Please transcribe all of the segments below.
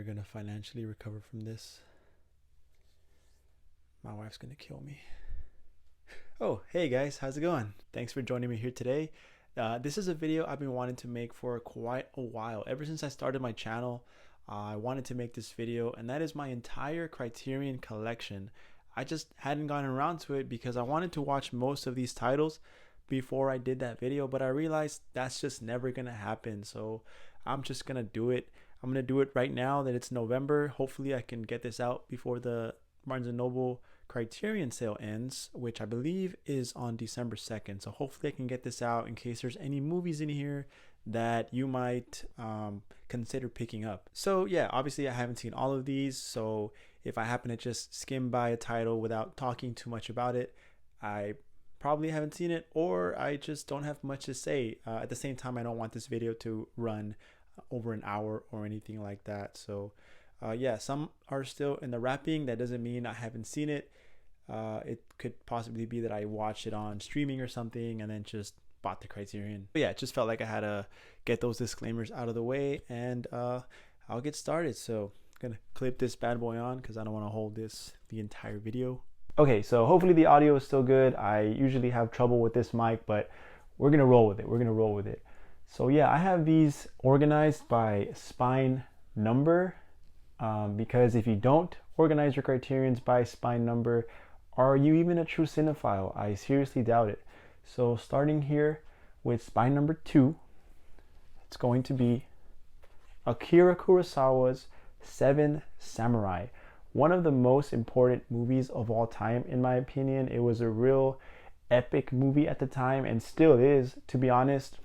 gonna financially recover from this. My wife's gonna kill me. Oh, hey guys, how's it going? Thanks for joining me here today. This is a video I've been wanting to make for quite a while. Ever since I started my channel, I wanted to make this video, and that is my entire Criterion collection. I just hadn't gotten around to it because I wanted to watch most of these titles before I did that video, but I realized that's just never gonna happen. So I'm just gonna do it. I'm gonna do it right now that it's November. Hopefully I can get this out before the Barnes & Noble Criterion sale ends, which I believe is on December 2nd. So hopefully I can get this out in case there's any movies in here that you might consider picking up. So yeah, obviously I haven't seen all of these, so if I happen to just skim by a title without talking too much about it, I probably haven't seen it, or I just don't have much to say. At the same time, I don't want this video to run over an hour or anything like that. So yeah, some are still in the wrapping. That doesn't mean I haven't seen it. It could possibly be that I watched it on streaming or something and then just bought the Criterion. But yeah, it just felt like I had to get those disclaimers out of the way, and I'll get started. So I'm gonna clip this bad boy on because I don't want to hold this the entire video. Okay, so hopefully the audio is still good. I usually have trouble with this mic, but we're gonna roll with it. So yeah, I have these organized by spine number, because if you don't organize your Criterions by spine number, are you even a true cinephile? I seriously doubt it. So starting here with spine number 2, it's going to be Akira Kurosawa's Seven Samurai. One of the most important movies of all time, in my opinion. It was a real epic movie at the time, and still is, to be honest.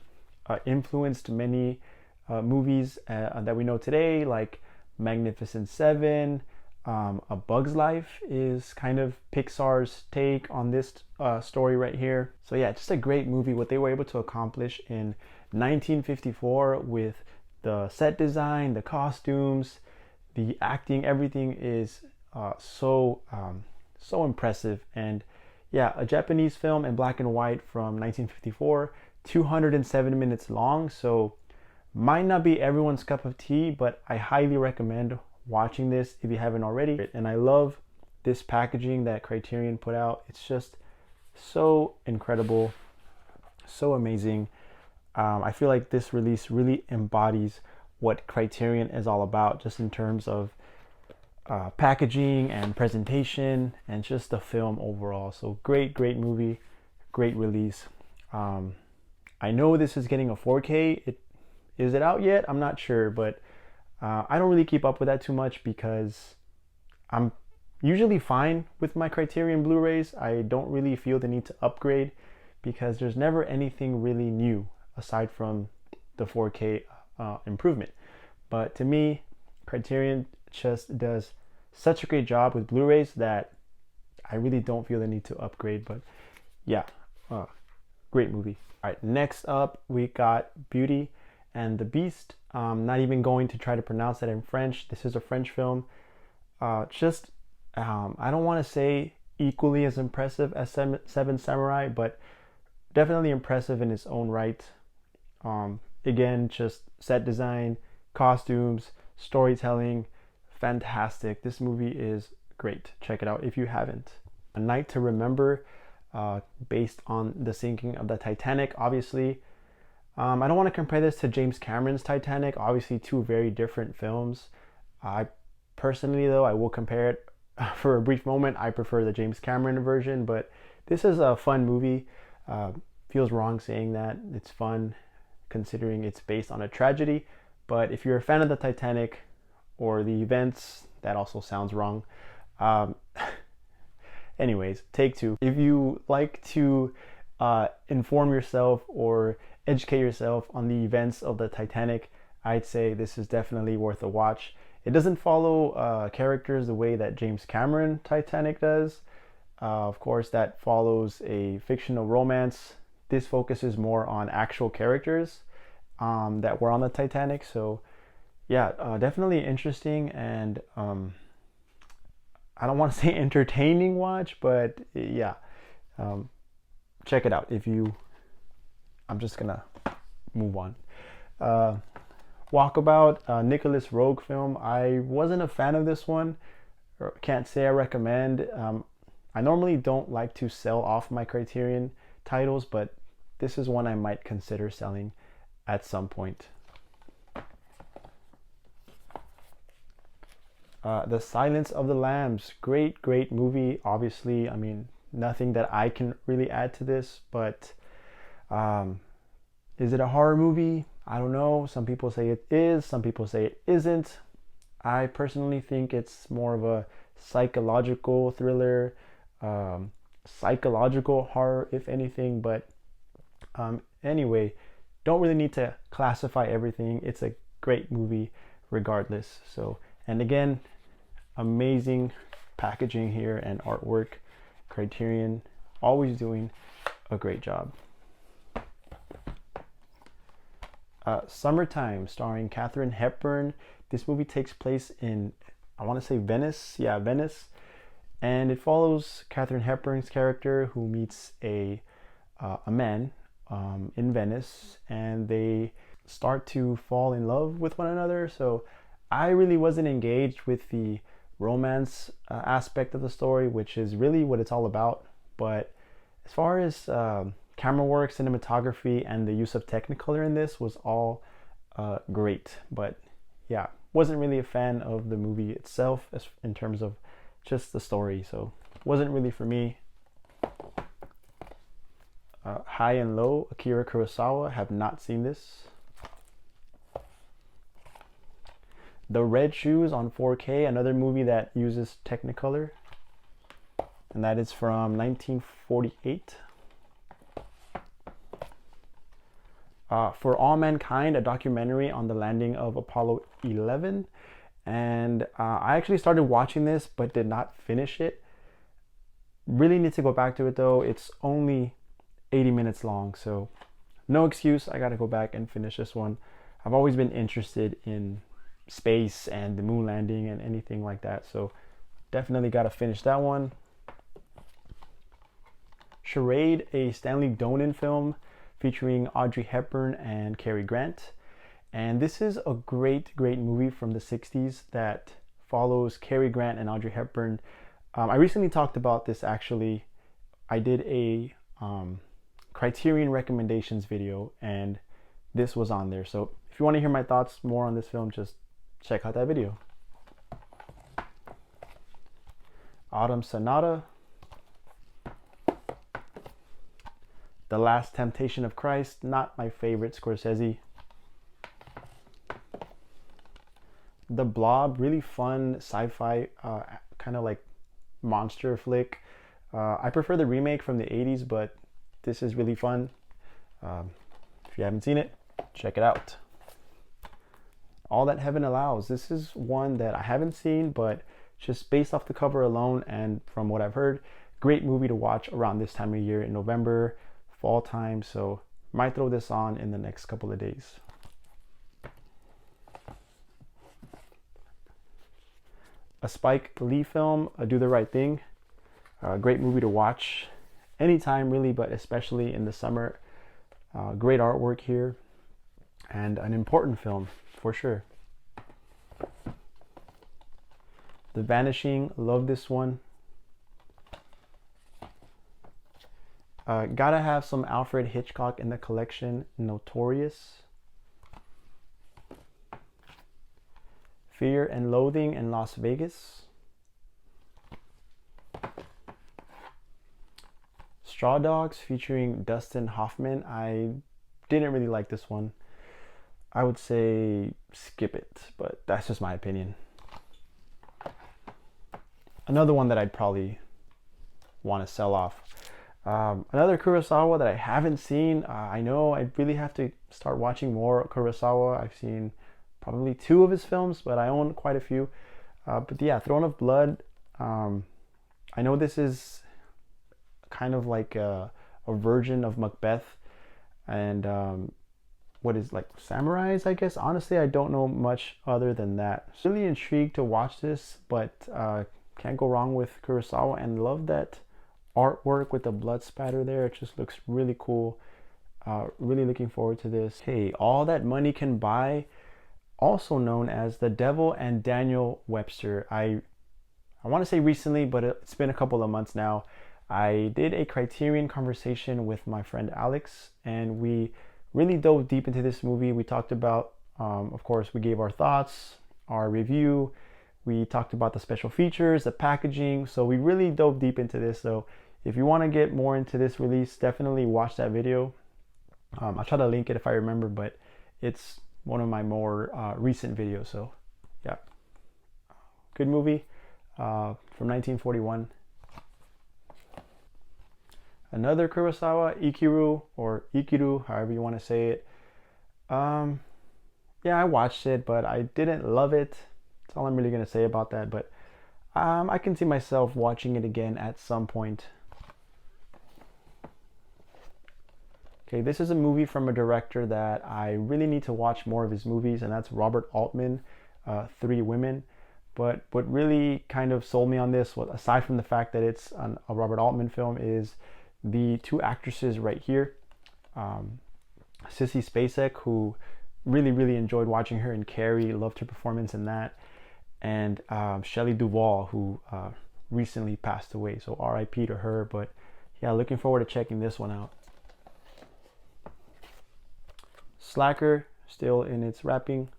Influenced many movies that we know today, like Magnificent Seven. A Bug's Life is kind of Pixar's take on this story right here. So yeah, just a great movie. What they were able to accomplish in 1954 with the set design, the costumes, the acting, everything is so impressive. And yeah, a Japanese film in black and white from 1954, 207 minutes long. So might not be everyone's cup of tea, but I highly recommend watching this if you haven't already. And I love this packaging that Criterion put out. It's just so incredible, so amazing. I feel like this release really embodies what Criterion is all about, just in terms of packaging and presentation and just the film overall. So great movie, great release. I know this is getting a 4K. Is it out yet? I'm not sure, but I don't really keep up with that too much because I'm usually fine with my Criterion Blu-rays. I don't really feel the need to upgrade because there's never anything really new aside from the 4K improvement. But to me, Criterion just does such a great job with Blu-rays that I really don't feel the need to upgrade. But yeah, great movie. All right, next up we got Beauty and the Beast. Not even going to try to pronounce that in French. This is a French film. I don't want to say equally as impressive as Seven Samurai, but definitely impressive in its own right. Again, just set design, costumes, storytelling, fantastic. This movie is great. Check it out if you haven't. A Night to Remember, based on the sinking of the Titanic, obviously. I don't want to compare this to James Cameron's Titanic. Obviously, two very different films. I personally, though, I will compare it for a brief moment. I prefer the James Cameron version, but this is a fun movie. Feels wrong saying that. It's fun considering it's based on a tragedy. But if you're a fan of the Titanic or the events, that also sounds wrong. Anyways, take two. If you like to inform yourself or educate yourself on the events of the Titanic, I'd say this is definitely worth a watch. It doesn't follow characters the way that James Cameron Titanic does. Of course, that follows a fictional romance. This focuses more on actual characters that were on the Titanic. So yeah, definitely interesting, and I don't want to say entertaining watch, but yeah, check it out if you. I'm just gonna move on. Walkabout, Nicholas Rogue film. I wasn't a fan of this one. Can't say I recommend. I normally don't like to sell off my Criterion titles, but this is one I might consider selling at some point. The Silence of the Lambs, great movie. Obviously, I mean, nothing that I can really add to this, but is it a horror movie? I don't know. Some people say it is, some people say it isn't. I personally think it's more of a psychological thriller, psychological horror, if anything. But anyway, don't really need to classify everything. It's a great movie regardless. So, and again, amazing packaging here and artwork. Criterion always doing a great job. Summertime, starring Katharine Hepburn. This movie takes place in, I want to say Venice. Yeah, Venice. And it follows Katharine Hepburn's character, who meets a man in Venice, and they start to fall in love with one another. So I really wasn't engaged with the romance aspect of the story, which is really what it's all about. But as far as camera work, cinematography, and the use of Technicolor in this was all great. But yeah, wasn't really a fan of the movie itself in terms of just the story, so wasn't really for me. High and Low, Akira Kurosawa. Have not seen this. The Red Shoes on 4K, another movie that uses Technicolor, and that is from 1948. For All Mankind, a documentary on the landing of Apollo 11. And I actually started watching this but did not finish it. Really need to go back to it though. It's only 80 minutes long, so no excuse. I gotta go back and finish this one. I've always been interested in space and the moon landing and anything like that, so definitely gotta finish that one. Charade, a Stanley Donen film featuring Audrey Hepburn and Cary Grant. And this is a great movie from the 60s that follows Cary Grant and Audrey Hepburn. I recently talked about this actually. I did a Criterion recommendations video and this was on there. So if you want to hear my thoughts more on this film, just check out that video. Autumn Sonata. The Last Temptation of Christ, not my favorite Scorsese. The Blob, really fun sci-fi, kind of like monster flick. I prefer the remake from the 80s, but this is really fun. If you haven't seen it, check it out. All That Heaven Allows. This is one that I haven't seen, but just based off the cover alone and from what I've heard, great movie to watch around this time of year in November, fall time. So might throw this on in the next couple of days. A Spike Lee film, Do the Right Thing. Great movie to watch anytime really, but especially in the summer. Great artwork here and an important film for sure. The Vanishing, love this one. Gotta have some Alfred Hitchcock in the collection. Notorious. Fear and Loathing in Las Vegas. Straw Dogs featuring Dustin Hoffman. I didn't really like this one. I would say skip it, but that's just my opinion. Another one that I'd probably want to sell off. Another Kurosawa that I haven't seen. I know I really have to start watching more Kurosawa. I've seen probably 2 of his films, but I own quite a few. But yeah, Throne of Blood. I know this is kind of like a version of Macbeth and what is like samurais, I guess. Honestly, I don't know much other than that. Really intrigued to watch this, but can't go wrong with Kurosawa, and love that artwork with the blood spatter there. It just looks really cool. Really looking forward to this. Hey, All That Money Can Buy. also known as The Devil and Daniel Webster. I want to say recently, but it's been a couple of months now. I did a Criterion conversation with my friend Alex, and we really dove deep into this movie. We talked about, of course, we gave our thoughts, our review. We talked about the special features, the packaging. So we really dove deep into this. So if you want to get more into this release, definitely watch that video. I'll try to link it if I remember, but it's one of my more recent videos. So yeah, good movie from 1941. Another Kurosawa, Ikiru, or Ikiru, however you want to say it. Yeah, I watched it, but I didn't love it. That's all I'm really going to say about that. But I can see myself watching it again at some point. Okay, this is a movie from a director that I really need to watch more of his movies, and that's Robert Altman, Three Women. But what really kind of sold me on this, aside from the fact that it's a Robert Altman film, is the two actresses right here. Sissy Spacek, who really enjoyed watching her in Carrie, loved her performance in that, and Shelley Duvall, who recently passed away, so RIP to her. But yeah, looking forward to checking this one out. Slacker, still in its wrapping.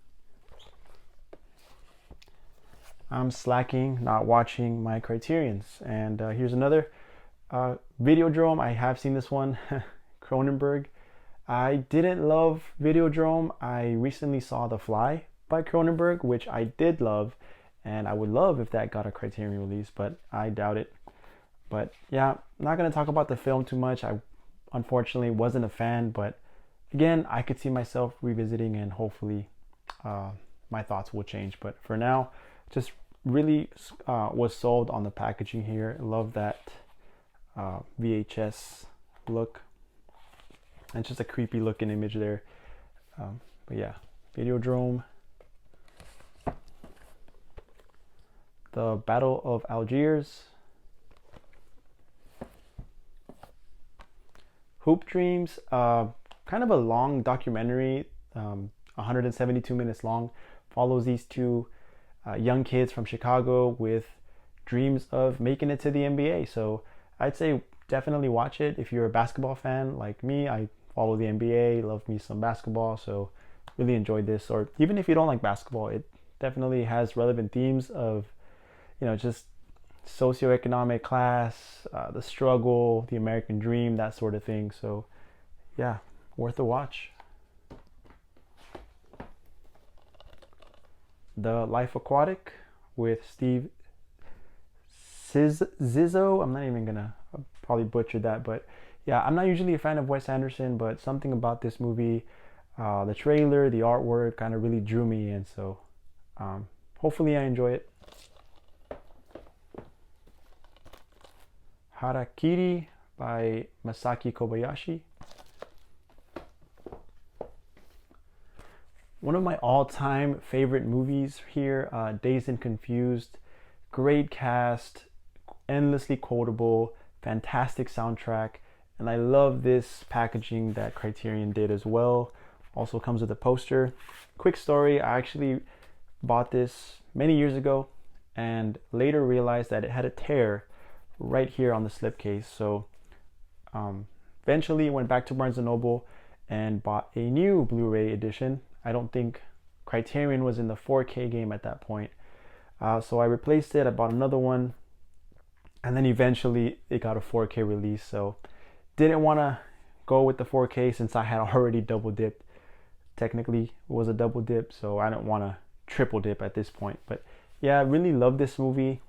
I'm slacking, not watching my Criterions. And here's another Videodrome. I have seen this one. Cronenberg. I didn't love Videodrome. I recently saw The Fly by Cronenberg, which I did love, and I would love if that got a Criterion release, but I doubt it. But yeah, I'm not going to talk about the film too much. I unfortunately wasn't a fan, but again, I could see myself revisiting, and hopefully my thoughts will change. But for now, just really was sold on the packaging here. Love that VHS look. And it's just a creepy looking image there. But yeah, Videodrome. The Battle of Algiers. Hoop Dreams. Kind of a long documentary, 172 minutes long. Follows these two young kids from Chicago with dreams of making it to the NBA. So I'd say definitely watch it if you're a basketball fan like me. I follow the NBA, love me some basketball, so really enjoyed this. Or even if you don't like basketball, it definitely has relevant themes of, you know, just socioeconomic class, the struggle, the American dream, that sort of thing. So yeah, worth a watch. The Life Aquatic with Steve Zizzo. I'm not even gonna, I'll probably butcher that, but yeah, I'm not usually a fan of Wes Anderson, but something about this movie, the trailer, the artwork kind of really drew me in. So hopefully I enjoy it. Harakiri by Masaki Kobayashi. One of my all-time favorite movies here, Dazed and Confused. Great cast, endlessly quotable, fantastic soundtrack, and I love this packaging that Criterion did as well. Also comes with a poster. Quick story, I actually bought this many years ago and later realized that it had a tear right here on the slipcase. So eventually went back to Barnes & Noble and bought a new Blu-ray edition. I don't think Criterion was in the 4K game at that point. So I replaced it, I bought another one, and then eventually it got a 4K release. So didn't want to go with the 4K since I had already double dipped. Technically it was a double dip, so I don't want to triple dip at this point. But yeah, I really love this movie.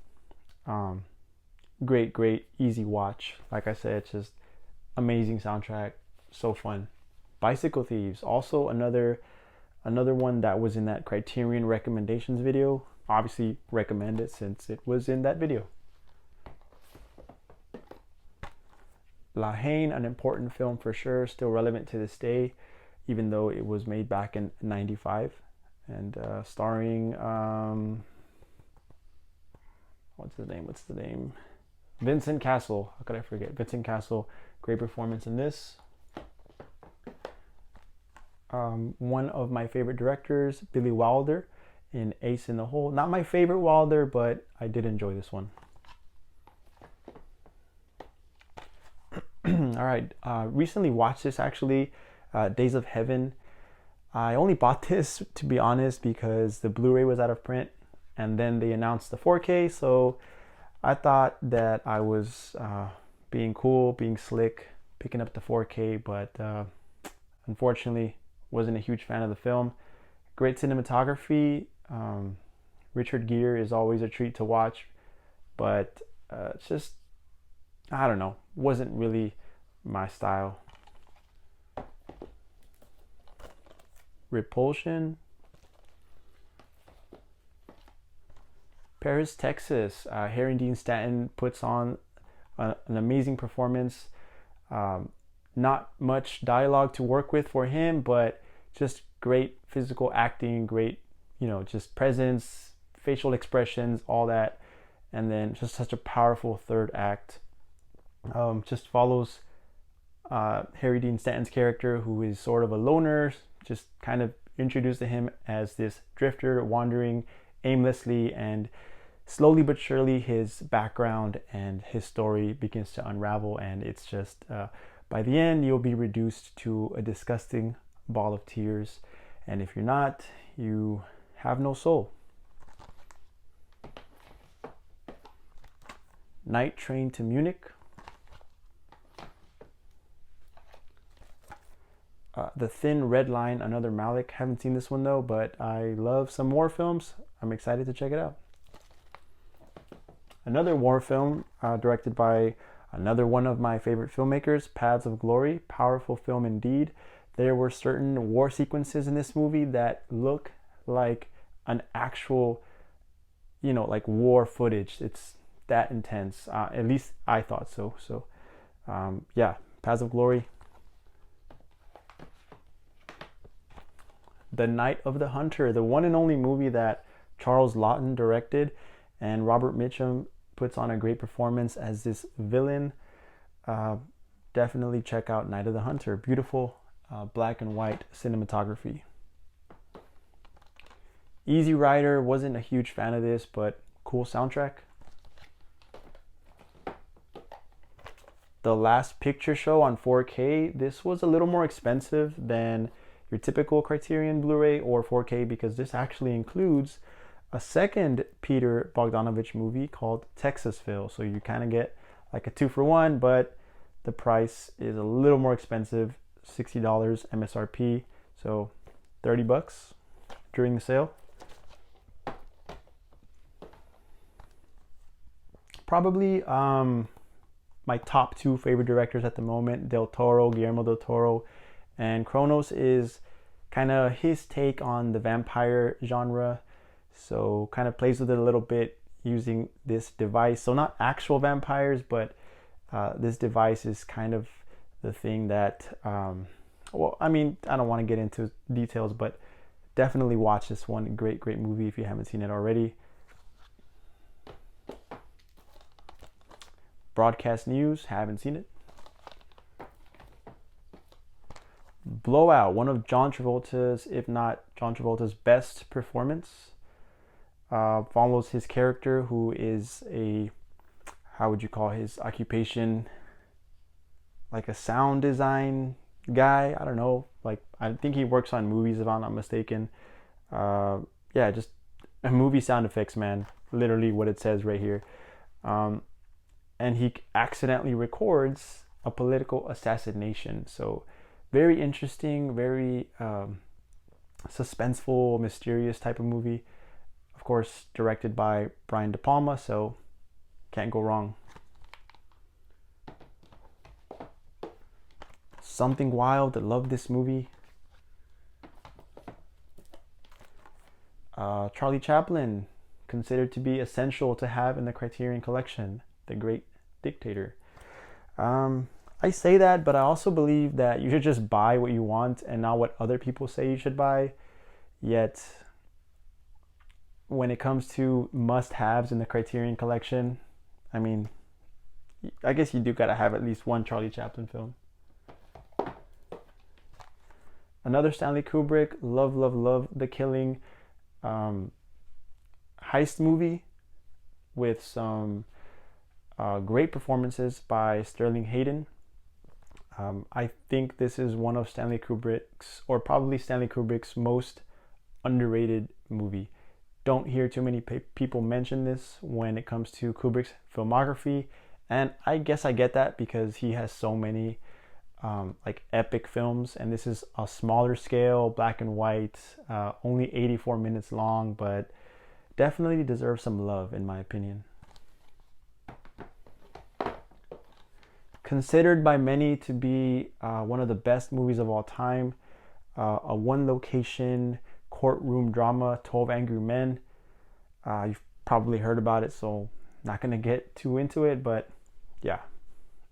Great, easy watch. Like I said, it's just amazing soundtrack, so fun. Bicycle Thieves, also another one that was in that Criterion recommendations video. Obviously recommend it since it was in that video. La Haine, an important film for sure, still relevant to this day, even though it was made back in 95, and starring what's the name? Vincent Castle. How could I forget? Vincent Castle, great performance in this. one of my favorite directors, Billy Wilder, in Ace in the Hole. Not my favorite Wilder, but I did enjoy this one. All right, recently watched this actually, Days of Heaven. I only bought this, to be honest, because the Blu-ray was out of print, and then they announced the 4K, so I thought that I was being cool, being slick, picking up the 4K, but unfortunately wasn't a huge fan of the film. Great cinematography. Richard Gere is always a treat to watch, but it's just, I don't know, wasn't really my style. Repulsion. Paris, Texas. Harry Dean Stanton puts on an amazing performance. Not much dialogue to work with for him, but just great physical acting, great, just presence, facial expressions, all that. And then just such a powerful third act. Just follows Harry Dean Stanton's character, who is sort of a loner, just kind of introduced to him as this drifter wandering aimlessly, and slowly but surely his background and his story begins to unravel, and it's just by the end you'll be reduced to a disgusting ball of tears, and if you're not, you have no soul. Night Train to Munich. The Thin Red Line, another Malick. Haven't seen this one though, but I love some war films. I'm excited to check it out. Another war film directed by another one of my favorite filmmakers, Paths of Glory. Powerful film indeed. There were certain war sequences in this movie that look like an actual, like war footage. It's that intense. At least I thought so. So, yeah, Paths of Glory. The Night of the Hunter, the one and only movie that Charles Laughton directed, and Robert Mitchum puts on a great performance as this villain. Definitely check out Night of the Hunter. Beautiful black and white cinematography. Easy Rider, wasn't a huge fan of this, but cool soundtrack. The Last Picture Show on 4K. This was a little more expensive than your typical Criterion Blu-ray or 4K, because this actually includes a second Peter Bogdanovich movie called Texasville. So you kind of get like a 2-for-1, but the price is a little more expensive, $60 MSRP, so $30 during the sale. Probably my top 2 favorite directors at the moment, Guillermo del Toro, and Cronos is kind of his take on the vampire genre, so kind of plays with it a little bit using this device. So not actual vampires, but this device is kind of the thing that well, I mean, I don't want to get into details, but definitely watch this one. Great movie if you haven't seen it already. Broadcast News, haven't seen it. Blowout, one of John Travolta's, if not John Travolta's best performance. Follows his character, who is a, how would you call his occupation? Like a sound design guy. I don't know. Like, I think he works on movies, if I'm not mistaken. Yeah, just a movie sound effects man. Literally what it says right here. And he accidentally records a political assassination. So very interesting, very suspenseful, mysterious type of movie. Of course, directed by Brian De Palma, so can't go wrong. Something Wild, I love this movie. Charlie Chaplin, considered to be essential to have in the Criterion Collection, The Great Dictator. I say that, but I also believe that you should just buy what you want and not what other people say you should buy. Yet, when it comes to must-haves in the Criterion Collection, I mean, I guess you do gotta have at least one Charlie Chaplin film. Another Stanley Kubrick, love, love, love The Killing, um, heist movie with some great performances by Sterling Hayden. I think this is one of Stanley Kubrick's, or probably Stanley Kubrick's most underrated movie. Don't hear too many people mention this when it comes to Kubrick's filmography, and I guess I get that because he has so many like epic films, and this is a smaller scale, black and white, only 84 minutes long, but definitely deserves some love in my opinion. Considered by many to be one of the best movies of all time, a one location courtroom drama, 12 Angry Men. You've probably heard about it, so not gonna get too into it, but yeah,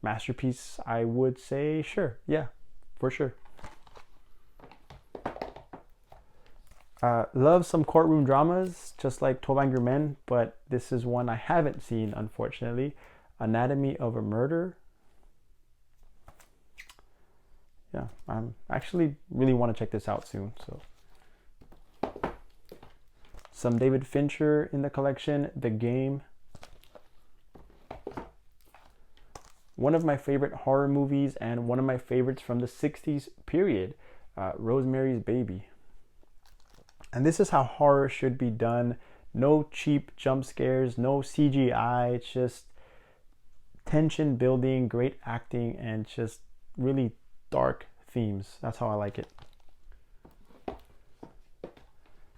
masterpiece, I would say. Sure, yeah, for sure. Love some courtroom dramas, just like 12 Angry Men, but this is one I haven't seen, unfortunately. Anatomy of a Murder. Yeah, I'm actually really want to check this out soon. So, some David Fincher in the collection, The Game. One of my favorite horror movies and one of my favorites from the 60s period, Rosemary's Baby. And this is how horror should be done. No cheap jump scares, no CGI. It's just tension building, great acting, and just really dark themes. That's how I like it.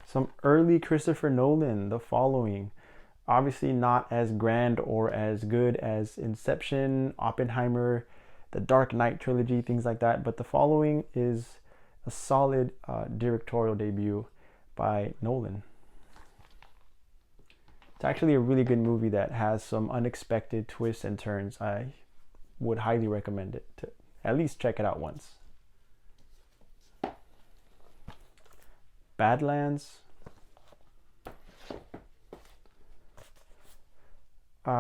Some early Christopher Nolan, The Following. Obviously not as grand or as good as Inception, Oppenheimer, the Dark Knight trilogy, things like that, but The Following is a solid directorial debut by Nolan. It's actually a really good movie that has some unexpected twists and turns. I would highly recommend it to at least check it out once. Badlands.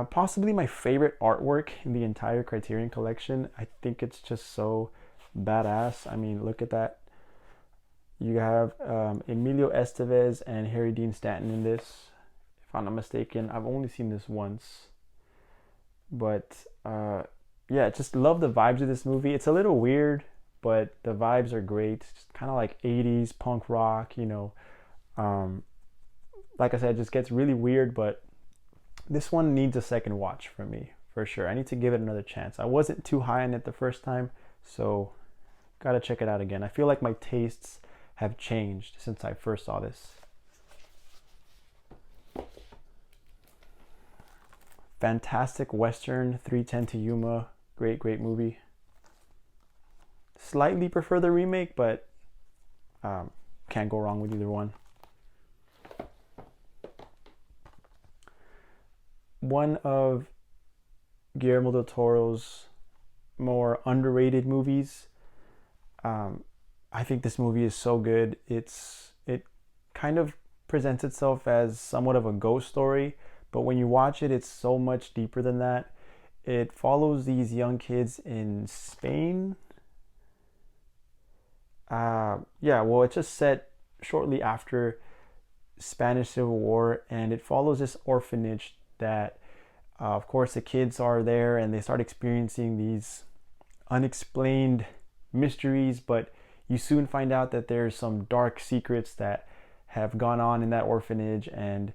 Possibly my favorite artwork in the entire Criterion collection. I think it's just so badass. I mean, look at that. You have Emilio Estevez and Harry Dean Stanton in this, if I'm not mistaken. I've only seen this once. But yeah, just love the vibes of this movie. It's a little weird, but the vibes are great. It's kind of like 80s punk rock, you know. Like I said, it just gets really weird, but this one needs a second watch for me, for sure. I need to give it another chance. I wasn't too high on it the first time, so gotta check it out again. I feel like my tastes have changed since I first saw this. Fantastic Western, 3:10 to Yuma. Great, great movie. Slightly prefer the remake, but can't go wrong with either one. One of Guillermo del Toro's more underrated movies. I think this movie is so good. It kind of presents itself as somewhat of a ghost story, but when you watch it, it's so much deeper than that. It follows these young kids in Spain. Yeah, well, it's just set shortly after Spanish Civil War, and it follows this orphanage that, of course, the kids are there and they start experiencing these unexplained mysteries, but you soon find out that there's some dark secrets that have gone on in that orphanage. And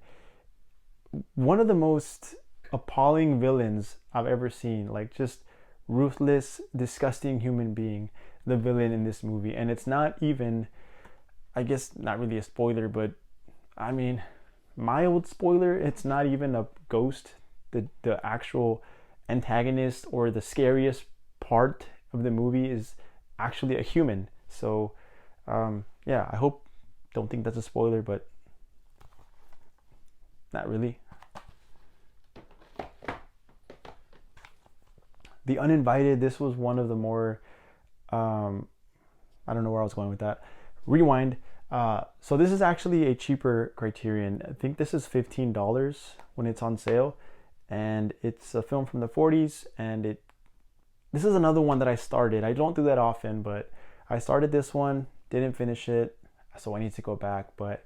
one of the most appalling villains I've ever seen, like just ruthless, disgusting human being, the villain in this movie. And it's not even, I guess, not really a spoiler, but I mean, mild spoiler. It's not even a ghost. The actual antagonist or the scariest part of the movie is actually a human. So yeah, I don't think that's a spoiler, but not really. The Uninvited, this was one of the more I don't know where I was going with that. Rewind. So this is actually a cheaper Criterion. I think this is $15 when it's on sale, and it's a film from the 40s. And this is another one that I started. I don't do that often, but I started this one Didn't finish it, so I need to go back. But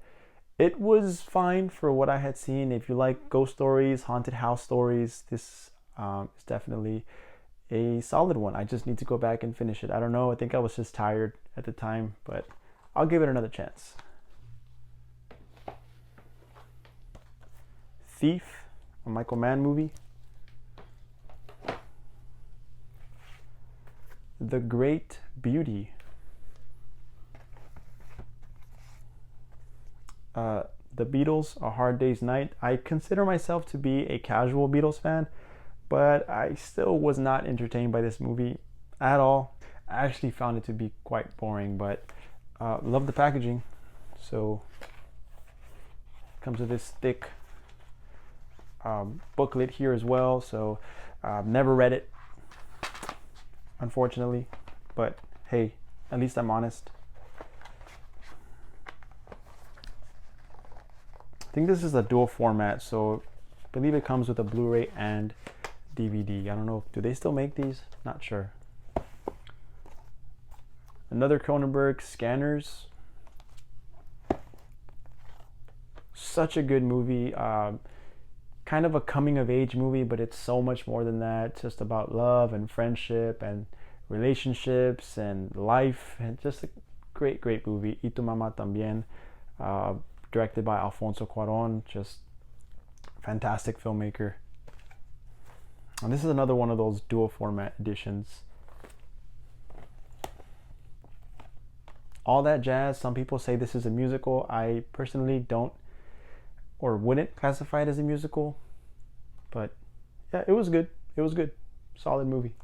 it was fine for what I had seen. If you like ghost stories, haunted house stories, this is definitely a solid one. I just need to go back and finish it. I don't know. I think I was just tired at the time, but I'll give it another chance. Thief, a Michael Mann movie. The Great Beauty. The Beatles, A Hard Day's Night. I consider myself to be a casual Beatles fan, but I still was not entertained by this movie at all. I actually found it to be quite boring, but love the packaging. So comes with this thick booklet here as well. So never read it, unfortunately, but hey, at least I'm honest. I think this is a dual format, so I believe it comes with a Blu-ray and DVD. I don't know, do they still make these? Not sure. Another Cronenberg, Scanners. Such a good movie. Kind of a coming of age movie, but it's so much more than that. It's just about love and friendship and relationships and life, and just a great movie. Y Tu Mamá También, directed by Alfonso Cuarón. Just fantastic filmmaker. And this is another one of those dual format editions. All That Jazz. Some people say this is a musical. I personally don't or wouldn't classify it as a musical, but yeah, it was good. It was good. Solid movie.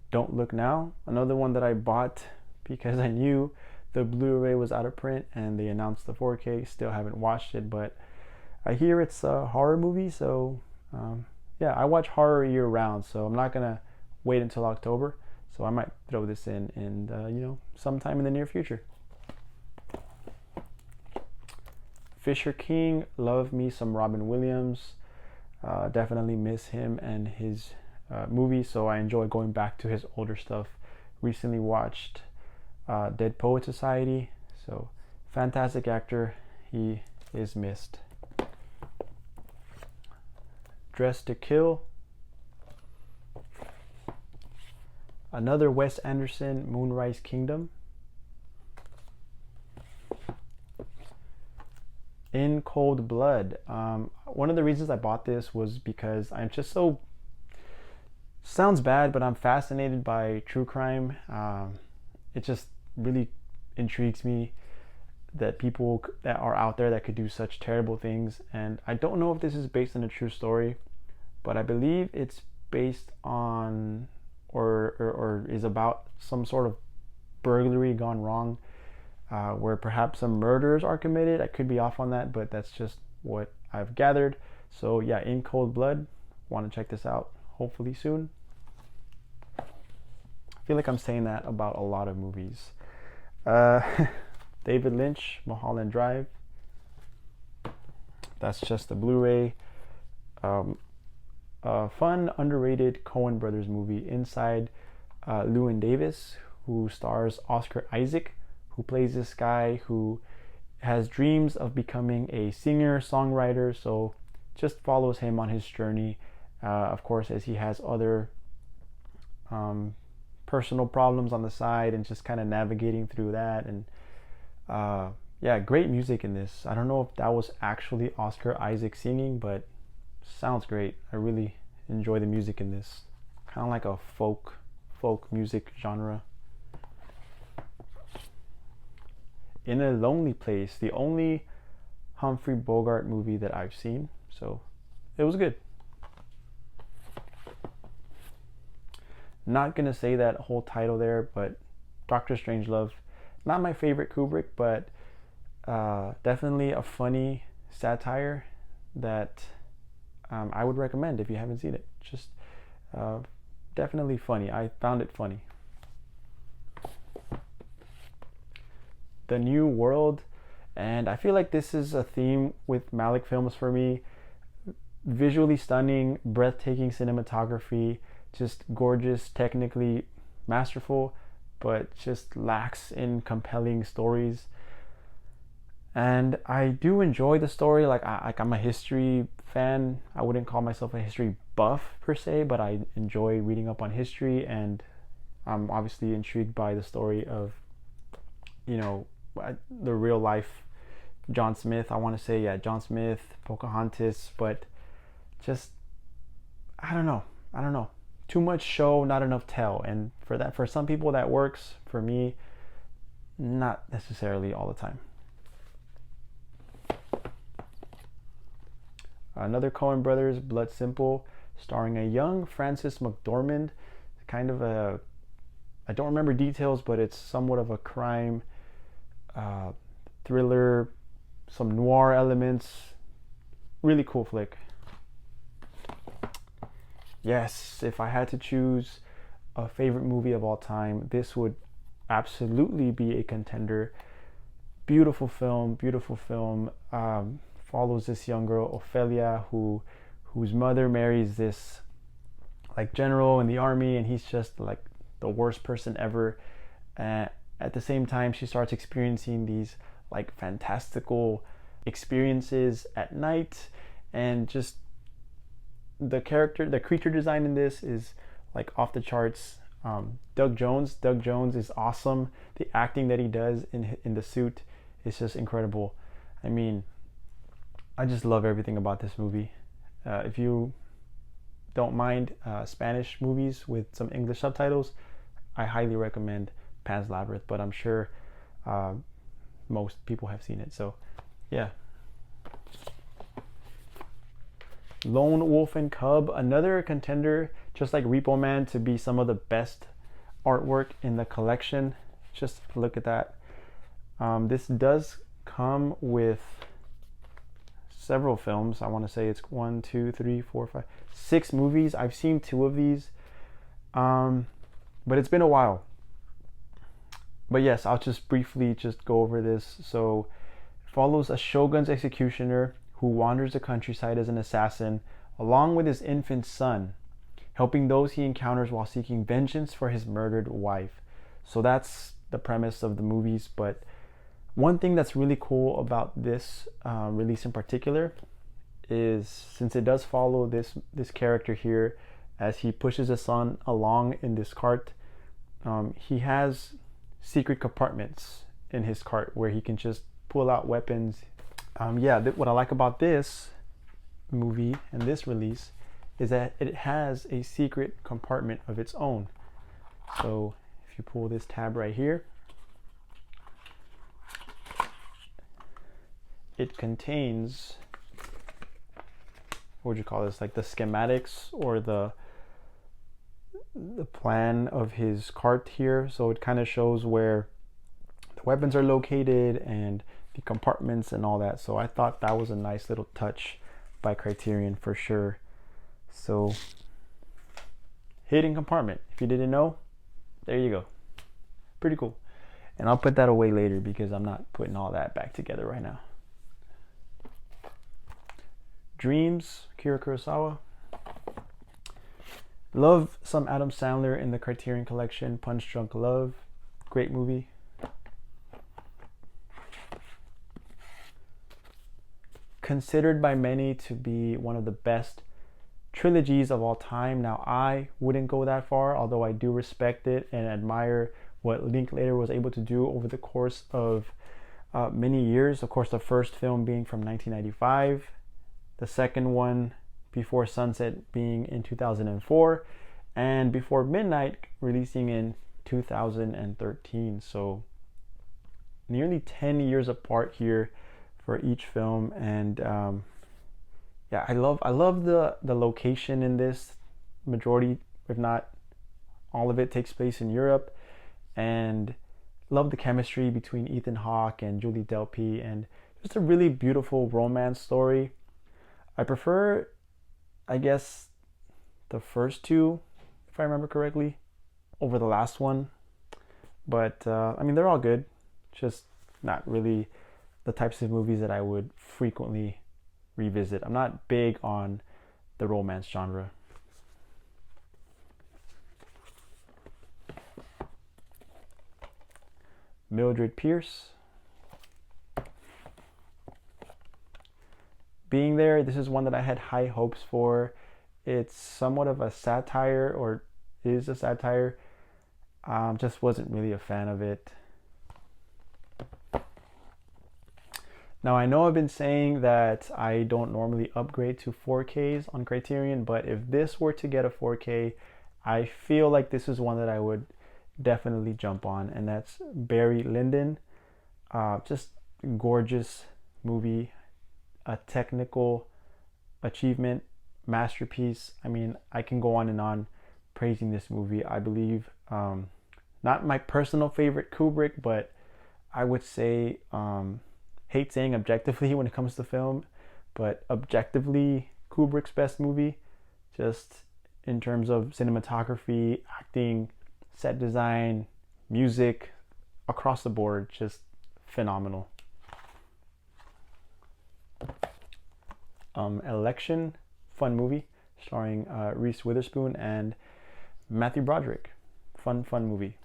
Don't Look Now, another one that I bought because I knew the Blu-ray was out of print and they announced the 4K. Still haven't watched it, but I hear it's a horror movie, so yeah, I watch horror year round, so I'm not gonna wait until October. So I might throw this in and you know, sometime in the near future. Fisher King, love me some Robin Williams. Definitely miss him and his movies, so I enjoy going back to his older stuff. Recently watched Dead Poet Society, so fantastic actor. He is missed. Dressed to Kill. Another Wes Anderson, Moonrise Kingdom. In Cold Blood. One of the reasons I bought this was because I'm just so, sounds bad, but I'm fascinated by true crime. It just really intrigues me that people that are out there that could do such terrible things. And I don't know if this is based on a true story, but I believe it's based on or is about some sort of burglary gone wrong, where perhaps some murders are committed. I could be off on that, but that's just what I've gathered. So yeah, In Cold Blood. Want to check this out hopefully soon. I feel like I'm saying that about a lot of movies. David Lynch, Mulholland Drive. That's just a Blu-ray. A fun, underrated Coen Brothers movie. Inside Llewyn Davis, who stars Oscar Isaac, who plays this guy who has dreams of becoming a singer, songwriter. So just follows him on his journey, of course, as he has other personal problems on the side, and just kind of navigating through that. And yeah, great music in this. I don't know if that was actually Oscar Isaac singing, but sounds great. I really enjoy the music in this. Kind of like a folk music genre. In a Lonely Place, the only Humphrey Bogart movie that I've seen, so it was good. Not gonna say that whole title there, but Dr. Strangelove, not my favorite Kubrick, but definitely a funny satire that I would recommend if you haven't seen it. Just definitely funny. I found it funny. The New World, and I feel like this is a theme with Malick films for me. Visually stunning, breathtaking cinematography, just gorgeous, technically masterful, but just lacks in compelling stories. And I do enjoy the story. I'm a history fan. I wouldn't call myself a history buff per se, but I enjoy reading up on history, and I'm obviously intrigued by the story of, the real life John Smith. I want to say, yeah, John Smith, Pocahontas, but just, I don't know. Too much show, not enough tell. And for some people that works. For me, not necessarily all the time. Another Coen Brothers, Blood Simple, starring a young Frances McDormand. Kind of I don't remember details, but it's somewhat of a crime thriller, some noir elements. Really cool flick. Yes, if I had to choose a favorite movie of all time, this would absolutely be a contender. Beautiful film. Follows this young girl, Ophelia, whose mother marries this general in the army, and he's just the worst person ever. At the same time, she starts experiencing these fantastical experiences at night, and just the creature design in this is off the charts. Doug Jones is awesome. The acting that he does in the suit is just incredible. I mean, I just love everything about this movie. If you don't mind Spanish movies with some English subtitles, I highly recommend Pan's Labyrinth, but I'm sure most people have seen it. So, yeah. Lone Wolf and Cub, another contender, just like Repo Man, to be some of the best artwork in the collection. Just look at that. This does come with several films. I want to say it's 1, 2, 3, 4, 5, 6 movies. I've seen 2 of these, but it's been a while. But yes, I'll just briefly go over this. So it follows a shogun's executioner who wanders the countryside as an assassin along with his infant son, helping those he encounters while seeking vengeance for his murdered wife. So that's the premise of the movies. But one thing that's really cool about this release in particular is, since it does follow this character here as he pushes his son along in this cart, he has secret compartments in his cart where he can just pull out weapons. What I like about this movie and this release is that it has a secret compartment of its own. So if you pull this tab right here, it contains, what would you call this, the schematics or the plan of his cart here. So it kind of shows where the weapons are located and the compartments and all that. So I thought that was a nice little touch by Criterion for sure. So hidden compartment, if you didn't know, there you go. Pretty cool. And I'll put that away later because I'm not putting all that back together right now. Dreams, Akira Kurosawa. Love some Adam Sandler in the Criterion Collection. Punch Drunk Love, great movie. Considered by many to be one of the best trilogies of all time. Now, I wouldn't go that far, although I do respect it and admire what Linklater was able to do over the course of many years. Of course, the first film being from 1995, the second one, Before Sunset, being in 2004, and Before Midnight releasing in 2013. So nearly 10 years apart here for each film. And I love the location in this. Majority, if not all of it, takes place in Europe, and love the chemistry between Ethan Hawke and Julie Delpy, and just a really beautiful romance story. I prefer, I guess, the first two, if I remember correctly, over the last one. But they're all good, just not really the types of movies that I would frequently revisit. I'm not big on the romance genre. Mildred Pierce. Being There, this is one that I had high hopes for. It's somewhat of a satire, or is a satire. Just wasn't really a fan of it. Now, I know I've been saying that I don't normally upgrade to 4Ks on Criterion, but if this were to get a 4K, I feel like this is one that I would definitely jump on, and that's Barry Lyndon. Just gorgeous movie, a technical achievement, masterpiece. I mean, I can go on and on praising this movie. I believe not my personal favorite Kubrick, but I would say hate saying objectively when it comes to film, but objectively Kubrick's best movie, just in terms of cinematography, acting, set design, music, across the board, just phenomenal. Election, fun movie, starring Reese Witherspoon and Matthew Broderick. Fun movie.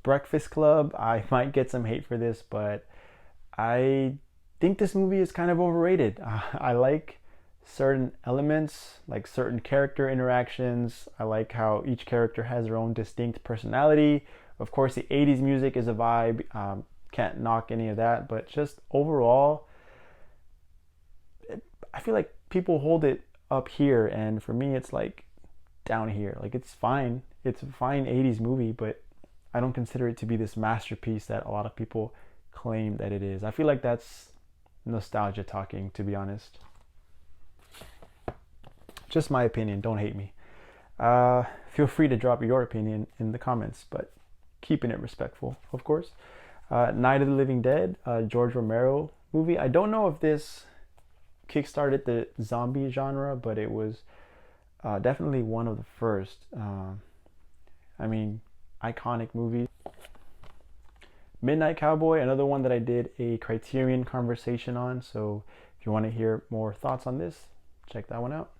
Breakfast Club, I might get some hate for this, but I think this movie is kind of overrated. I like certain elements, like certain character interactions. I like how each character has their own distinct personality. Of course, the 80s music is a vibe. Can't knock any of that, but just overall, I feel like people hold it up here, and for me, it's like down here. Like, it's fine. It's a fine 80s movie, but I don't consider it to be this masterpiece that a lot of people claim that it is. I feel like that's nostalgia talking, to be honest. Just my opinion. Don't hate me. Feel free to drop your opinion in the comments, but keeping it respectful, of course. Night of the Living Dead, George Romero movie. I don't know if this kickstarted the zombie genre, but it was definitely one of the first. I mean, iconic movie. Midnight Cowboy, another one that I did a Criterion conversation on, so if you want to hear more thoughts on this, check that one out.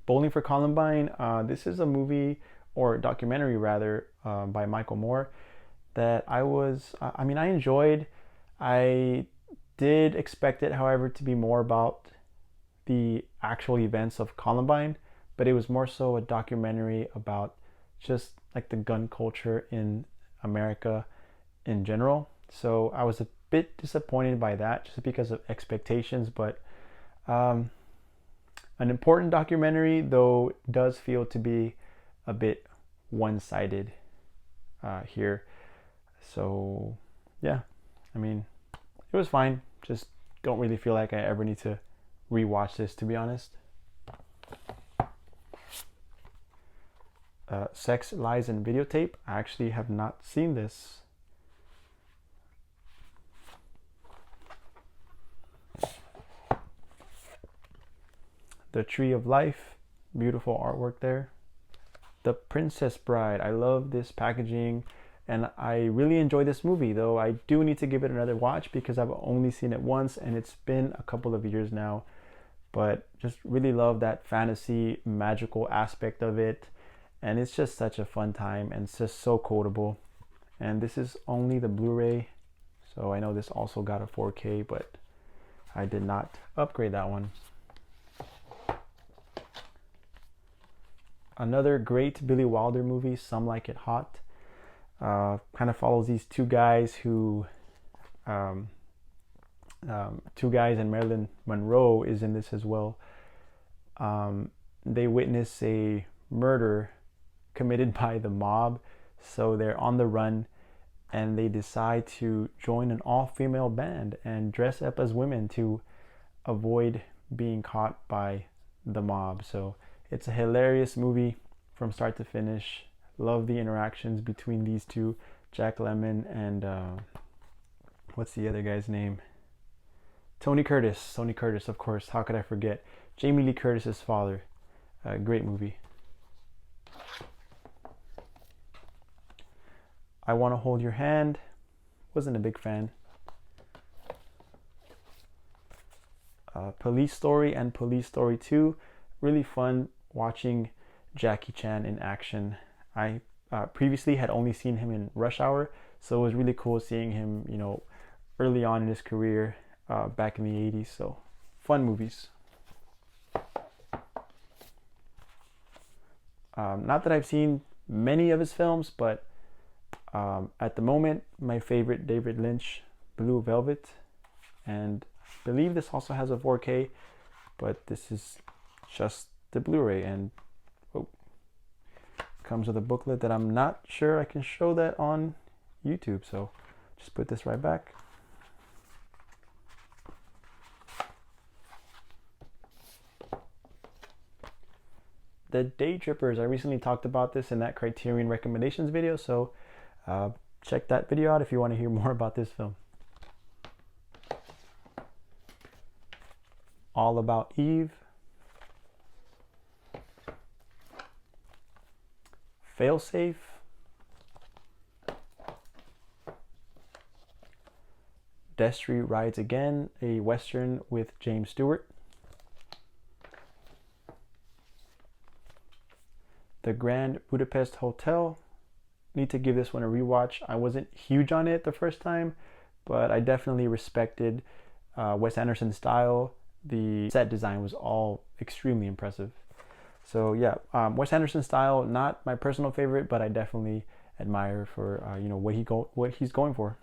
Bowling for Columbine, this is a movie, or documentary rather, by Michael Moore that I enjoyed. I did expect it, however, to be more about the actual events of Columbine, but it was more so a documentary about just like the gun culture in America in general. So I was a bit disappointed by that just because of expectations, but an important documentary, though, does feel to be a bit one-sided here. So yeah, I mean, it was fine. Just don't really feel like I ever need to rewatch this, to be honest. Sex, Lies, and Videotape. I actually have not seen this. The Tree of Life. Beautiful artwork there. The Princess Bride. I love this packaging, and I really enjoy this movie, though I do need to give it another watch because I've only seen it once and it's been a couple of years now. But just really love that fantasy, magical aspect of it. And it's just such a fun time, and it's just so quotable. And this is only the Blu-ray, so I know this also got a 4K, but I did not upgrade that one. Another great Billy Wilder movie, Some Like It Hot. Kind of follows these two guys who, and Marilyn Monroe is in this as well. They witness a murder committed by the mob, so they're on the run, and they decide to join an all-female band and dress up as women to avoid being caught by the mob. So it's a hilarious movie from start to finish. Love the interactions between these two, Jack Lemmon and what's the other guy's name? Tony Curtis, of course. How could I forget? Jamie Lee Curtis's father. Great movie. I Want to Hold Your Hand. Wasn't a big fan. Police Story and Police Story 2. Really fun watching Jackie Chan in action. I previously had only seen him in Rush Hour, so it was really cool seeing him, you know, early on in his career back in the 80s. So fun movies. Not that I've seen many of his films, but at the moment, my favorite, David Lynch, Blue Velvet, and I believe this also has a 4K, but this is just the Blu-ray, and comes with a booklet that I'm not sure I can show that on YouTube, so just put this right back. The Day Trippers, I recently talked about this in that Criterion recommendations video, so check that video out if you want to hear more about this film. All About Eve, Failsafe, Destry Rides Again, a Western with James Stewart, The Grand Budapest Hotel. Need to give this one a rewatch. I wasn't huge on it the first time, but I definitely respected Wes Anderson's style. The set design was all extremely impressive. So yeah, Wes Anderson's style, not my personal favorite, but I definitely admire for you know, what he's going for.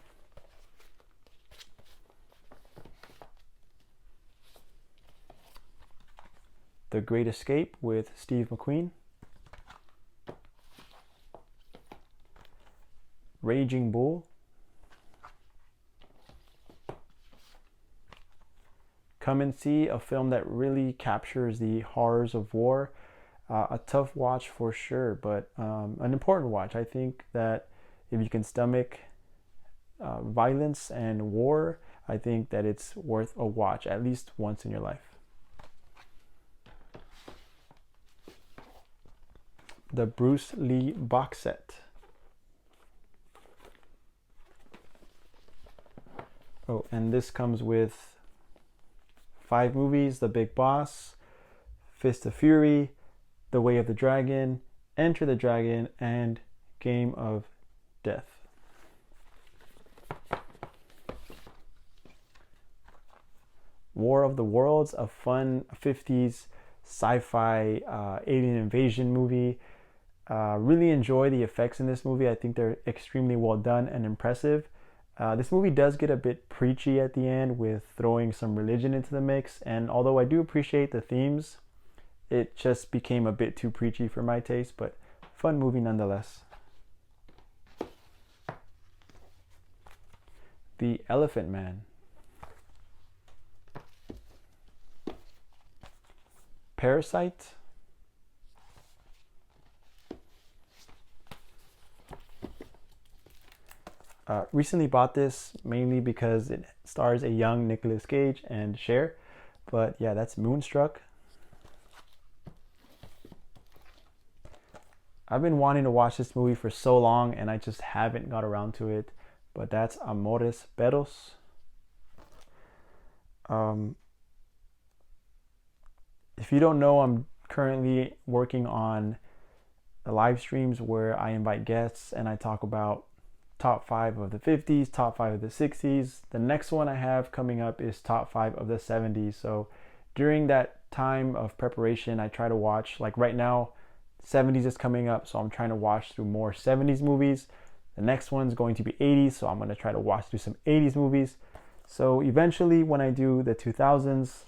The Great Escape with Steve McQueen, Raging Bull, Come and See, a film that really captures the horrors of war. A tough watch for sure, but an important watch. I think that if you can stomach violence and war, I think that it's worth a watch at least once in your life. The Bruce Lee box set. Oh, and this comes with 5 movies: The Big Boss, Fist of Fury, The Way of the Dragon, Enter the Dragon, and Game of Death. War of the Worlds, a fun 50s sci-fi alien invasion movie. Really enjoy the effects in this movie. I think they're extremely well done and impressive. This movie does get a bit preachy at the end with throwing some religion into the mix, and although I do appreciate the themes, it just became a bit too preachy for my taste, but fun movie nonetheless. The Elephant Man. Parasite. Recently bought this mainly because it stars a young Nicolas Cage and Cher, but yeah, that's Moonstruck. I've been wanting to watch this movie for so long and I just haven't got around to it, but that's Amores Perros. If you don't know, I'm currently working on live streams where I invite guests and I talk about top 5 of the 50s, top 5 of the 60s. The next one I have coming up is top 5 of the 70s. So during that time of preparation, I try to watch, like right now, 70s is coming up, so I'm trying to watch through more 70s movies. The next one's going to be 80s, so I'm going to try to watch through some 80s movies. So eventually, when I do the 2000s,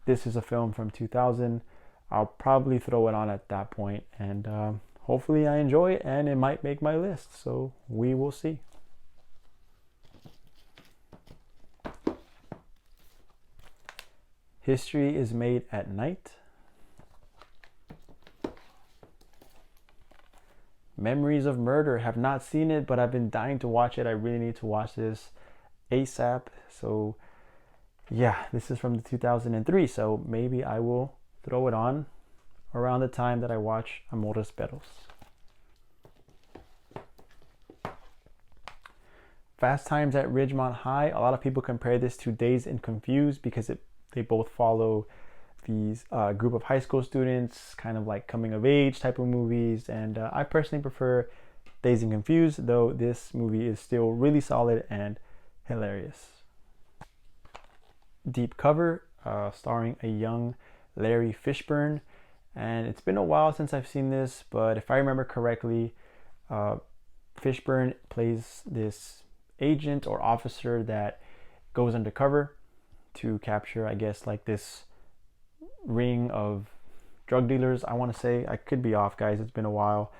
this is a film from 2000. I'll probably throw it on at that point, and hopefully I enjoy it and it might make my list, so we will see. History is Made at Night. Memories of Murder. Have not seen it, but I've been dying to watch it. I really need to watch this ASAP. So yeah, this is from the 2003, so maybe I will throw it on around the time that I watch Amores Perros. Fast Times at Ridgemont High. A lot of people compare this to Dazed and Confused because they both follow these group of high school students, kind of like coming of age type of movies. And I personally prefer Dazed and Confused, though this movie is still really solid and hilarious. Deep Cover, starring a young Larry Fishburne. And it's been a while since I've seen this, but if I remember correctly, Fishburne plays this agent or officer that goes undercover to capture, I guess, like this ring of drug dealers, I want to say. I could be off, guys. It's been a while.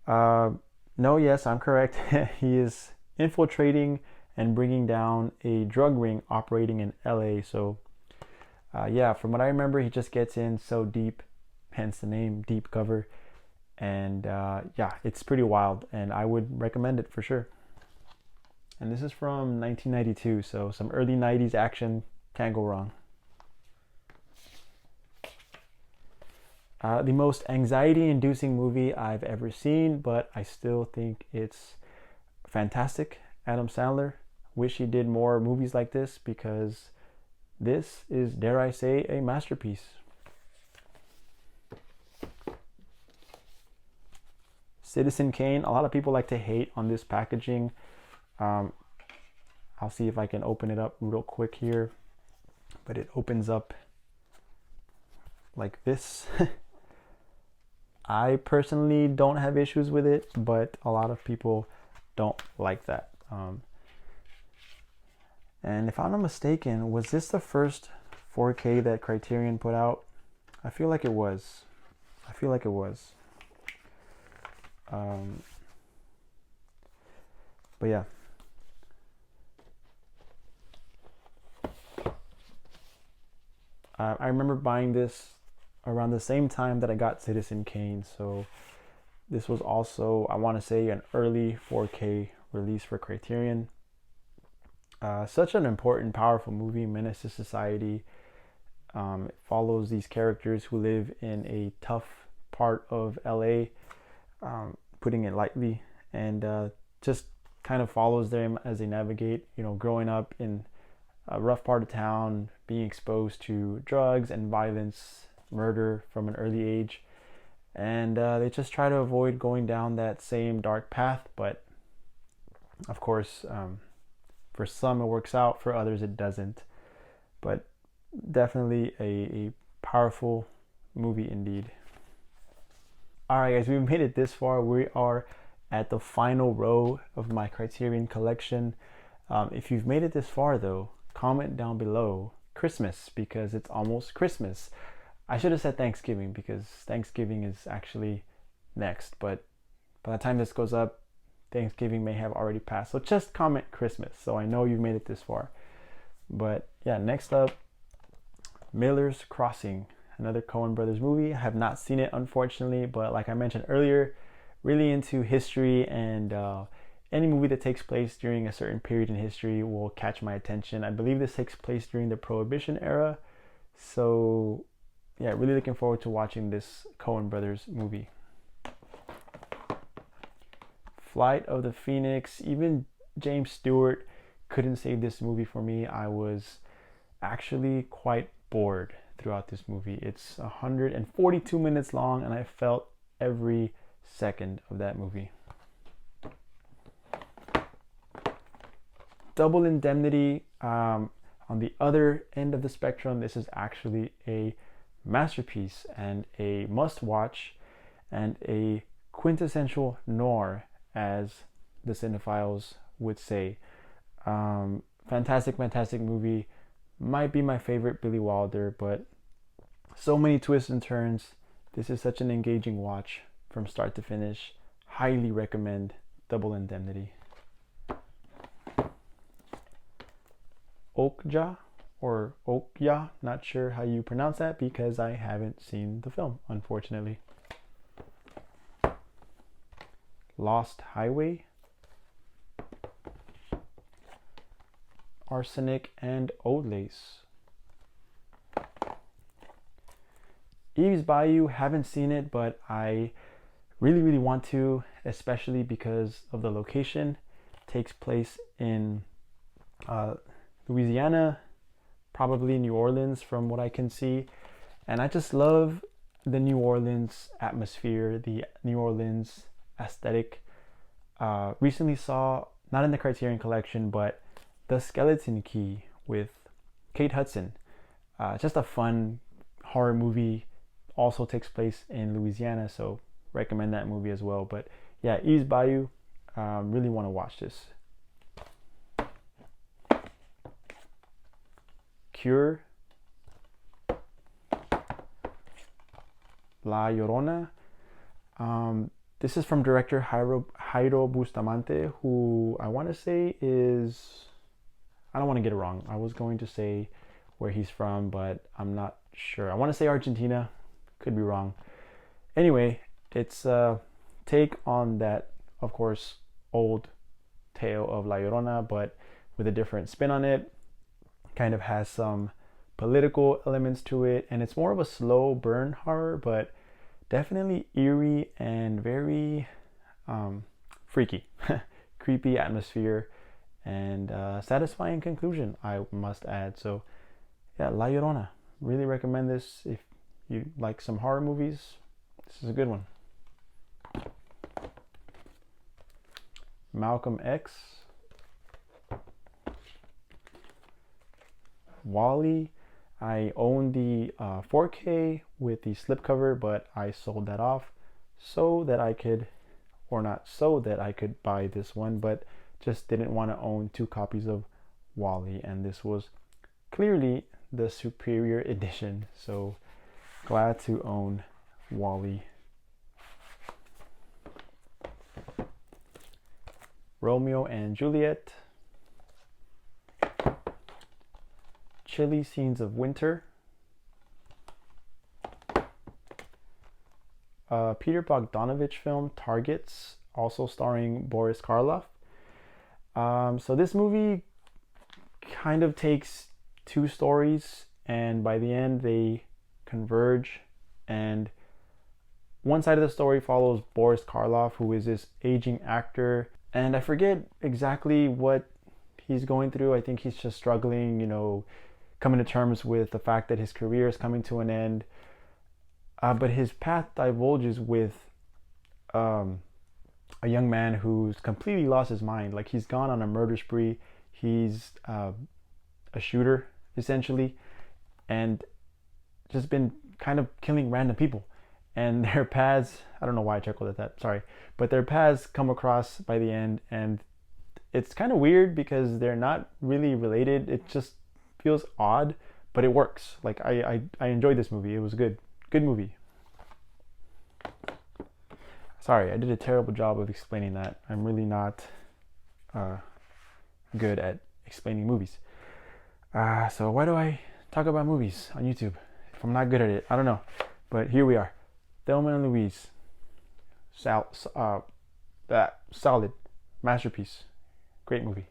No, yes, I'm correct. He is infiltrating and bringing down a drug ring operating in LA. So, yeah, from what I remember, he just gets in so deep, hence the name Deep Cover. And yeah, it's pretty wild, and I would recommend it for sure. And this is from 1992, so some early 90s action, can't go wrong. The most anxiety-inducing movie I've ever seen, but I still think it's fantastic. Adam Sandler. Wish he did more movies like this, because this is, dare I say, a masterpiece. Citizen Kane. A lot of people like to hate on this packaging. I'll see if I can open it up real quick here, but it opens up like this. I personally don't have issues with it, but a lot of people don't like that. And if I'm not mistaken, was this the first 4K that Criterion put out? I feel like it was. But yeah. I remember buying this around the same time that I got Citizen Kane. So this was also, I want to say, an early 4K release for Criterion. Such an important, powerful movie, menace to society. It follows these characters who live in a tough part of LA, putting it lightly, and just kind of follows them as they navigate, growing up in a rough part of town, being exposed to drugs and violence, murder from an early age. And they just try to avoid going down that same dark path. But of course, for some it works out, for others it doesn't. But definitely a powerful movie indeed. Alright guys, we've made it this far. We are at the final row of my Criterion collection. If you've made it this far though, comment down below Christmas, because it's almost Christmas. I should have said Thanksgiving, because Thanksgiving is actually next, but by the time this goes up, Thanksgiving may have already passed. So just comment Christmas, so I know you've made it this far. But yeah, next up, Miller's Crossing, another Coen Brothers movie. I have not seen it, unfortunately, but like I mentioned earlier, really into history, and any movie that takes place during a certain period in history will catch my attention. I believe this takes place during the Prohibition era. So yeah, really looking forward to watching this Coen Brothers movie. Flight of the Phoenix. Even James Stewart couldn't save this movie for me. I was actually quite bored throughout this movie. It's 142 minutes long, and I felt every second of that movie. Double Indemnity. On the other end of the spectrum, this is actually a masterpiece and a must-watch and a quintessential noir, as the cinephiles would say. Fantastic movie. Might be my favorite Billy Wilder, but so many twists and turns. This is such an engaging watch from start to finish. Highly recommend Double Indemnity. Okja or Okja, not sure how you pronounce that, because I haven't seen the film, unfortunately. Lost Highway. Arsenic and Old Lace. Eve's Bayou, haven't seen it, but I really want to, especially because of the location. It takes place in Louisiana, probably New Orleans from what I can see. And I just love the New Orleans atmosphere, the New Orleans aesthetic. Recently saw, not in the Criterion collection, but The Skeleton Key with Kate Hudson. Just a fun horror movie. Also takes place in Louisiana, so recommend that movie as well. But yeah, Eve's Bayou, really want to watch this. Cure, La Llorona. This is from director Jairo Bustamante, who I want to say is, I don't want to get it wrong. I was going to say where he's from, but I'm not sure. I want to say Argentina, could be wrong. Anyway, it's a take on that, of course, old tale of La Llorona, but with a different spin on it. Kind of has some political elements to it, and it's more of a slow burn horror, but definitely eerie and very freaky. Creepy atmosphere and satisfying conclusion, I must add. So yeah, La Llorona, really recommend this if you like some horror movies. This is a good one. Malcolm X, Wall-E. I own the 4K with the slipcover, but I sold that off so that I could, or not so that I could buy this one, but just didn't want to own 2 copies of Wall-E, and this was clearly the superior edition, so glad to own Wall-E. Romeo and Juliet, Chilly Scenes of Winter, Peter Bogdanovich film Targets, also starring Boris Karloff. So this movie kind of takes 2 stories, and by the end they converge, and one side of the story follows Boris Karloff, who is this aging actor, and I forget exactly what he's going through. I think he's just struggling, coming to terms with the fact that his career is coming to an end. But his path divulges with a young man who's completely lost his mind. Like, he's gone on a murder spree. He's a shooter, essentially, and just been kind of killing random people. And their paths, I don't know why I chuckled at that, sorry, but their paths come across by the end, and it's kind of weird because they're not really related. It just feels odd, but it works. Like, I enjoyed this movie. It was good movie. Sorry, I did a terrible job of explaining that. I'm really not good at explaining movies. So why do I talk about movies on YouTube if I'm not good at it? I don't know, but here we are. Thelma and Louise, solid masterpiece, great movie.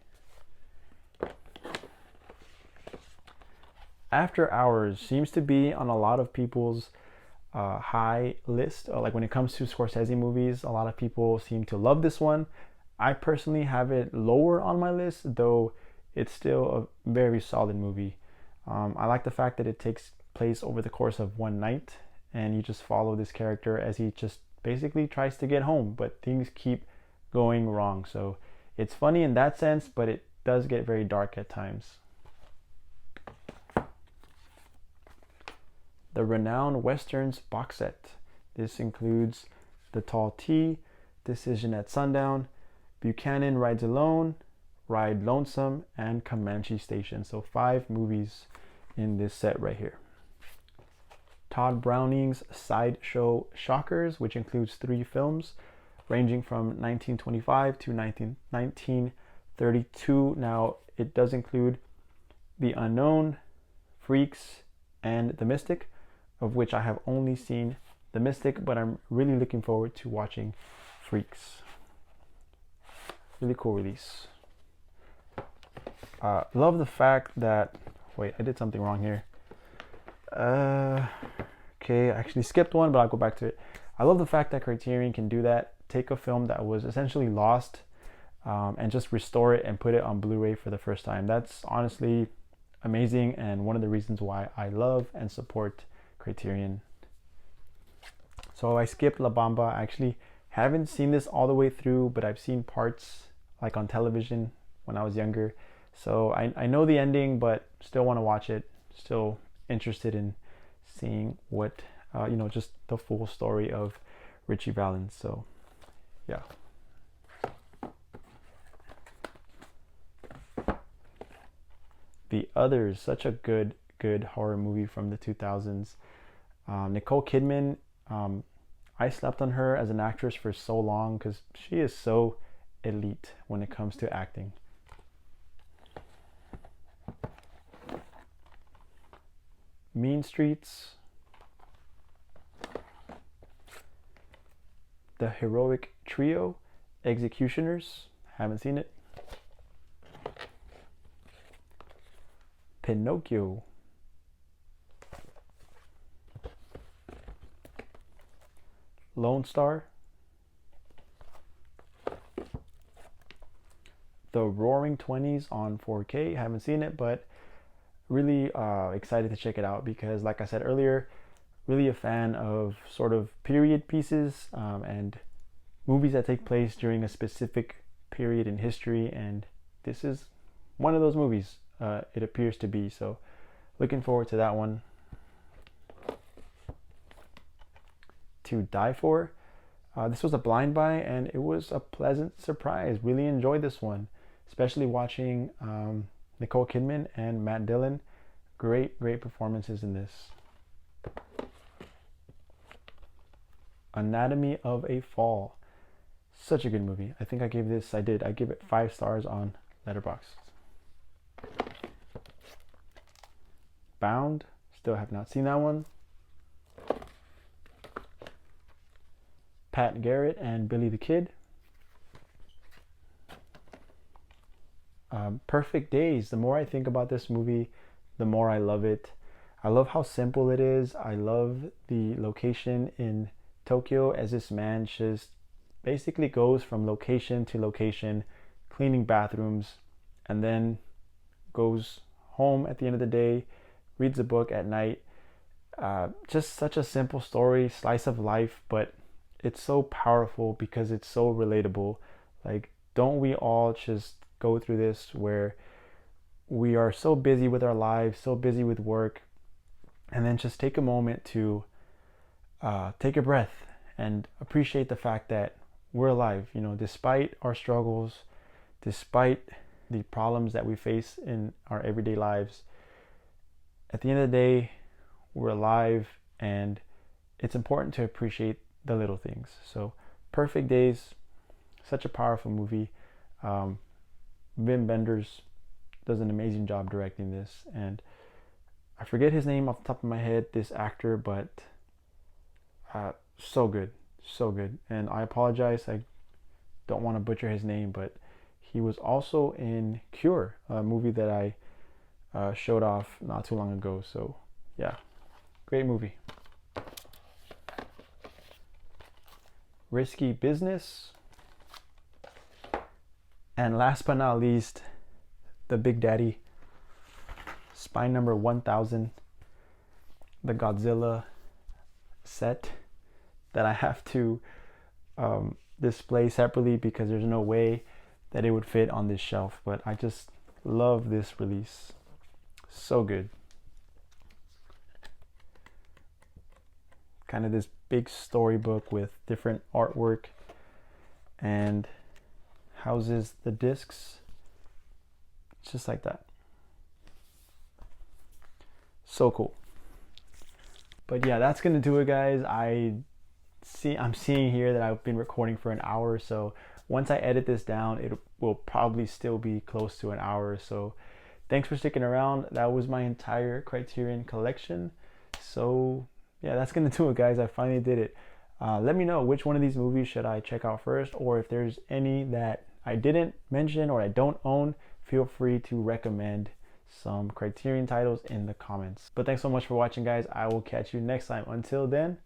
After Hours seems to be on a lot of people's high list. Like, when it comes to Scorsese movies, a lot of people seem to love this one. I personally have it lower on my list, though it's still a very solid movie. I like the fact that it takes place over the course of one night, and you just follow this character as he just basically tries to get home, but things keep going wrong. So it's funny in that sense, but it does get very dark at times. The Renowned Westerns box set. This includes The Tall T, Decision at Sundown, Buchanan Rides Alone, Ride Lonesome, and Comanche Station. So 5 movies in this set right here. Todd Browning's Sideshow Shockers, which includes 3 films ranging from 1925 to 1932. Now, it does include The Unknown, Freaks, and The Mystic, of which I have only seen The Mystic, but I'm really looking forward to watching Freaks. Really cool release. Love the fact that, wait, I did something wrong here. Okay, I actually skipped one, but I'll go back to it. I love the fact that Criterion can do that. Take a film that was essentially lost and just restore it and put it on Blu-ray for the first time. That's honestly amazing, and one of the reasons why I love and support Criterion. So I skipped La Bamba. I actually haven't seen this all the way through, but I've seen parts like on television when I was younger. So I know the ending, but still want to watch it. Still interested in seeing what, just the full story of Ritchie Valens. So yeah. The Others, such a good horror movie from the 2000s. Nicole Kidman, I slept on her as an actress for so long because she is so elite when it comes to acting. Mean Streets, The Heroic Trio, Executioners, haven't seen it. Pinocchio, Lone Star, The Roaring Twenties on 4K, haven't seen it, but really excited to check it out because, like I said earlier, really a fan of sort of period pieces and movies that take place during a specific period in history, and this is one of those movies, it appears to be. So looking forward to that one. To Die For, this was a blind buy and it was a pleasant surprise. Really enjoyed this one, especially watching Nicole Kidman and Matt Dillon. Great performances in this. Anatomy of a Fall, such a good movie. I think I give it 5 stars on Letterboxd. Bound, still have not seen that one. Pat Garrett and Billy the Kid. Perfect Days, the more I think about this movie, the more I love it. I love how simple it is. I love the location in Tokyo, as this man just basically goes from location to location, cleaning bathrooms, and then goes home at the end of the day, reads a book at night. Just such a simple story, slice of life, but it's so powerful because it's so relatable. Like, don't we all just go through this where we are so busy with our lives, so busy with work, and then just take a moment to take a breath and appreciate the fact that we're alive, despite our struggles, despite the problems that we face in our everyday lives. At the end of the day, we're alive, and it's important to appreciate the little things. So Perfect Days, such a powerful movie. Wim Wenders does an amazing job directing this, and I forget his name off the top of my head, this actor, but so good. And I apologize, I don't want to butcher his name, but he was also in Cure, a movie that I showed off not too long ago. So yeah, great movie. Risky Business, and last but not least, the Big Daddy, Spine Number 1000, the Godzilla set that I have to display separately because there's no way that it would fit on this shelf, but I just love this release. So good. Kind of this big storybook with different artwork, and houses the discs just like that. So cool. But yeah, that's gonna do it, guys. I'm seeing here that I've been recording for an hour, so once I edit this down, it will probably still be close to an hour. So thanks for sticking around. That was my entire Criterion collection. So yeah, that's gonna do it, guys. I finally did it. Let me know which one of these movies should I check out first, or if there's any that I didn't mention or I don't own, feel free to recommend some Criterion titles in the comments. But thanks so much for watching, guys. I will catch you next time. Until then,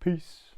peace.